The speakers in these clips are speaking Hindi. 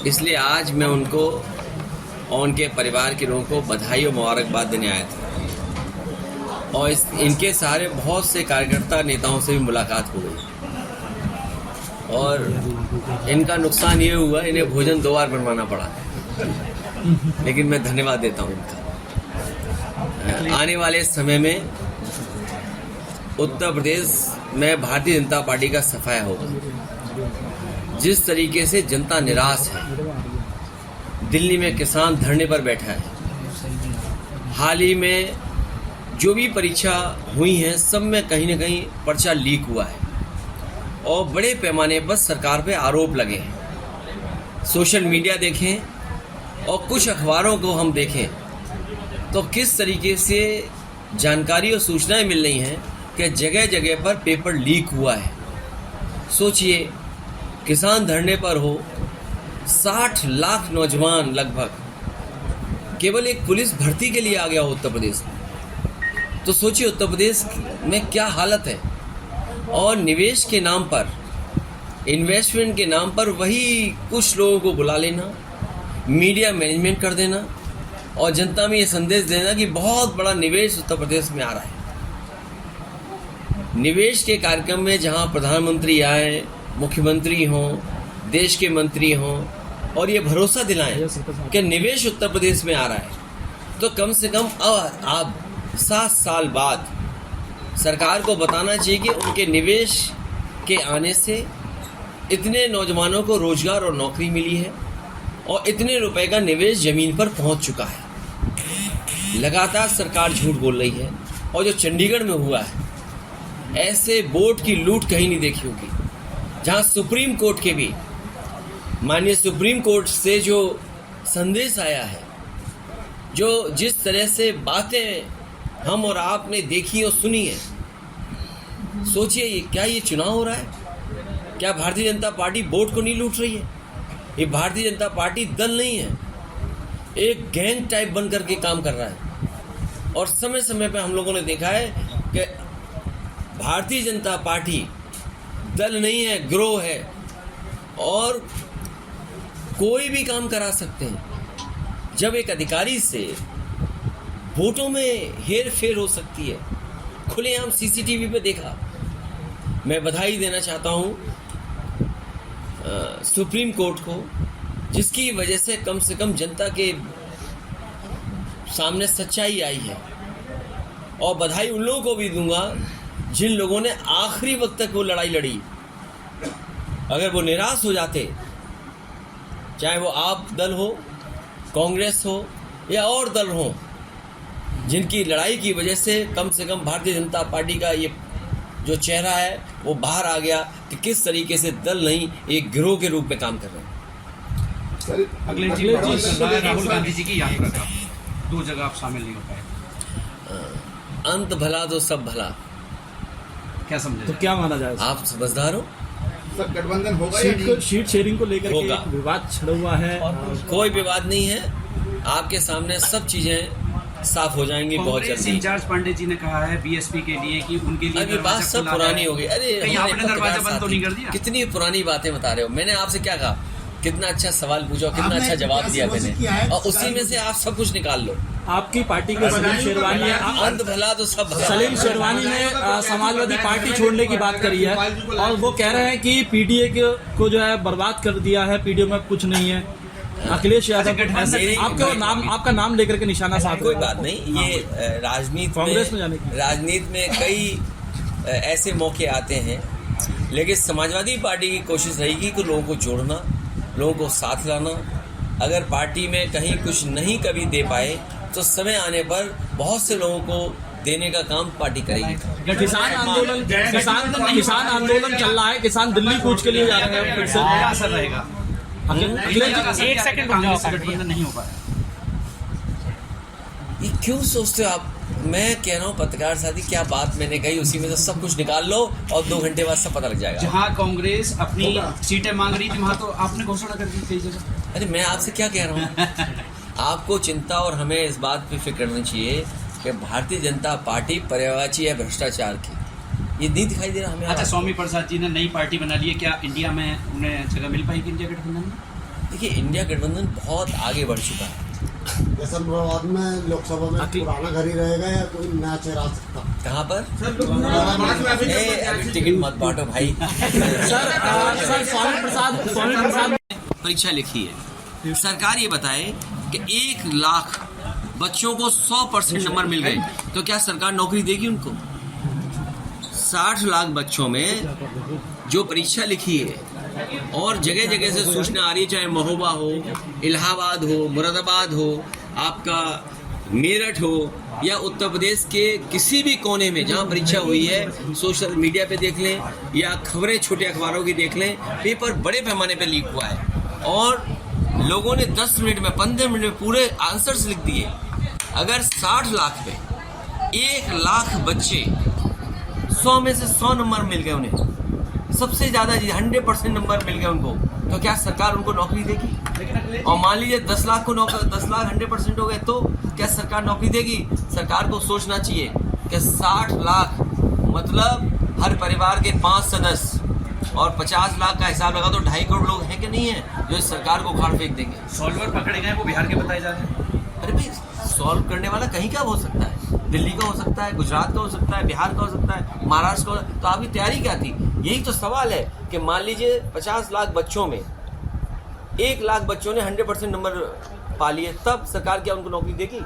इसलिए आज मैं उनको और उनके परिवार के लोगों को बधाई और मुबारकबाद देने आया था। और इनके सारे बहुत से कार्यकर्ता नेताओं से भी मुलाकात हो गई और इनका नुकसान ये हुआ, इन्हें भोजन 2 बार बनवाना पड़ा, लेकिन मैं धन्यवाद देता हूँ इनका। आने वाले समय में उत्तर प्रदेश में भारतीय जनता पार्टी का सफाया होगा। जिस तरीके से जनता निराश है, दिल्ली में किसान धरने पर बैठा है, हाल ही में जो भी परीक्षा हुई हैं सब में कहीं ना कहीं पर्चा लीक हुआ है और बड़े पैमाने पर सरकार पे आरोप लगे हैं। सोशल मीडिया देखें और कुछ अखबारों को हम देखें तो किस तरीके से जानकारी और सूचनाएं मिल रही हैं कि जगह जगह पर पेपर लीक हुआ है। सोचिए, किसान धरने पर हो, 60 लाख नौजवान लगभग केवल एक पुलिस भर्ती के लिए आ गया हो उत्तर प्रदेश में, तो सोचिए उत्तर प्रदेश में क्या हालत है। और निवेश के नाम पर, इन्वेस्टमेंट के नाम पर वही कुछ लोगों को बुला लेना, मीडिया मैनेजमेंट कर देना और जनता में ये संदेश देना कि बहुत बड़ा निवेश उत्तर प्रदेश में आ रहा है। निवेश के कार्यक्रम में जहां प्रधानमंत्री आए, मुख्यमंत्री हों, देश के मंत्री हों और ये भरोसा दिलाएं कि निवेश उत्तर प्रदेश में आ रहा है, तो कम से कम अब 7 साल बाद सरकार को बताना चाहिए कि उनके निवेश के आने से इतने नौजवानों को रोजगार और नौकरी मिली है और इतने रुपए का निवेश जमीन पर पहुंच चुका है। लगातार सरकार झूठ बोल रही है और जो चंडीगढ़ में हुआ है, ऐसे बोर्ड की लूट कहीं नहीं देखी होगी, जहां सुप्रीम कोर्ट के भी, माननीय सुप्रीम कोर्ट से जो संदेश आया है, जो जिस तरह से बातें हम और आपने देखी और सुनी है, सोचिए क्या ये चुनाव हो रहा है? क्या भारतीय जनता पार्टी बोर्ड को नहीं लूट रही है? ये भारतीय जनता पार्टी दल नहीं है, एक गैंग टाइप बन करके काम कर रहा है। और समय समय पे हम लोगों ने देखा है कि भारतीय जनता पार्टी दल नहीं है, गिरोह है और कोई भी काम करा सकते हैं। जब एक अधिकारी से वोटों में हेर फेर हो सकती है, खुलेआम सीसीटीवी पे देखा। मैं बधाई देना चाहता हूँ सुप्रीम कोर्ट को, जिसकी वजह से कम जनता के सामने सच्चाई आई है। और बधाई उन लोगों को भी दूंगा जिन लोगों ने आखिरी वक्त तक वो लड़ाई लड़ी। अगर वो निराश हो जाते, चाहे वो आप दल हो, कांग्रेस हो या और दल हो, जिनकी लड़ाई की वजह से कम भारतीय जनता पार्टी का ये जो चेहरा है वो बाहर आ गया कि किस तरीके से दल नहीं, एक गिरोह के रूप में काम कर रहे हैं। अगले राहुल गांधी जी की यात्रा था, 2 जगह आप शामिल नहीं हो पाए। अंत भला तो सब भला, क्या समझे? तो क्या माना जाए? आप समझदार हो? सब गठबंधन होगा, शीट शेयरिंग को लेकर के विवाद छिड़ा हुआ है। कोई विवाद नहीं है, आपके सामने सब चीजें साफ हो जाएंगी बहुत जल्दी। इंचार्ज पांडे जी ने कहा है बीएसपी के लिए कि उनके लिए अभी बात सब पुरानी हो गई। अरे आपने दरवाजा बंद तो नहीं कर दिया? कितनी पुरानी बातें बता रहे हो। मैंने आपसे क्या कहा, कितना अच्छा सवाल पूछा, कितना अच्छा जवाब दिया मैंने, और उसी में से आप सब कुछ निकाल लो। आपकी पार्टी के सलीम शेरवानी, अंत भला तो सब भला। सलीम शेरवानी ने समाजवादी पार्टी छोड़ने की बात करी है और वो कह रहे हैं कि पीडीए को जो है बर्बाद कर दिया है, पीडीए में कुछ नहीं है। अखिलेश यादव आपका नाम लेकर के निशाना साध। कोई बात नहीं, ये राजनीति कांग्रेस में जाने की राजनीति में कई ऐसे मौके आते हैं, लेकिन समाजवादी पार्टी की कोशिश रहेगी कि लोगों को जोड़ना, लोगों को साथ लाना। अगर पार्टी में कहीं कुछ नहीं कभी दे पाए तो समय आने पर बहुत से लोगों को देने का काम पार्टी करेगी। किसान आंदोलन चल रहा है, किसान दिल्ली कूच के लिए जा रहे हैं, फिर से क्या असर रहेगा? एक सेकंड गठबंधन नहीं हो पाया। ये क्यों सोचते हो आप? मैं कह रहा हूँ पत्रकार साथी, क्या बात मैंने कही उसी में से सब कुछ निकाल लो और 2 घंटे बाद सब पता लग जाएगा। जहाँ कांग्रेस अपनी सीटें मांग रही थी वहाँ तो आपने घोषणा कर दी कई जगह। अरे मैं आपसे क्या कह रहा हूँ आपको चिंता और हमें इस बात पे फिक्र करनी चाहिए कि भारतीय जनता पार्टी पर्यायवाची है भ्रष्टाचार की। ये नहीं दिखाई दे रहा हमें। अच्छा, स्वामी प्रसाद जी ने नई पार्टी बना ली है, क्या इंडिया में उन्हें जगह मिल पाएगी इंडिया गठबंधन में? देखिए, इंडिया गठबंधन बहुत आगे बढ़ चुका है। बाद में लोकसभा में पुराना घर ही रहेगा या कोई नया चेहरा आ सकता? कहाँ पर? अभी टिकट मत बांटो भाई। सर स्वामी प्रसाद परीक्षा लिखी है, सरकार ये बताए कि 1 लाख बच्चों को 100% नंबर मिल गए, तो क्या सरकार नौकरी देगी उनको? 60 लाख बच्चों में जो परीक्षा लिखी है और जगह जगह से सूचना आ रही है, चाहे महोबा हो, इलाहाबाद हो, मुरादाबाद हो, आपका मेरठ हो या उत्तर प्रदेश के किसी भी कोने में जहां परीक्षा हुई है, सोशल मीडिया पे देख लें या खबरें छोटे अखबारों की देख लें, पेपर बड़े पैमाने पे लीक हुआ है और लोगों ने 10 मिनट में 15 मिनट में पूरे आंसर्स लिख दिए। अगर 60 लाख में 1 लाख बच्चे 100 में से 100 नंबर मिल गए, उन्हें सबसे ज्यादा 100% नंबर मिल गए उनको, तो क्या सरकार उनको नौकरी देगी? और मान लीजिए 10 लाख को 10 लाख 100% हो गए, तो क्या सरकार नौकरी देगी? सरकार को सोचना चाहिए कि 60 लाख मतलब हर परिवार के 5 सदस्य और 50 लाख का हिसाब लगा तो 2.5 करोड़ लोग हैं कि नहीं है जो इस सरकार को उखाड़ फेंक देंगे। सॉल्वर पकड़े गए वो बिहार के बताए जा रहे हैं। अरे भाई, सॉल्व करने वाला कहीं का हो सकता है, दिल्ली का हो सकता है, गुजरात का हो सकता है, बिहार का हो सकता है, महाराष्ट्र का। तो आपकी तैयारी क्या थी? यही तो सवाल है कि मान लीजिए 50 लाख बच्चों में 1 लाख बच्चों ने 100% नंबर पा लिए, तब सरकार क्या उनको नौकरी देगी?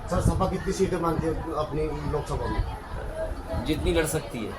सर सपा कितनी सीटें मांगती है अपनी लोकसभा में? जितनी लड़ सकती है।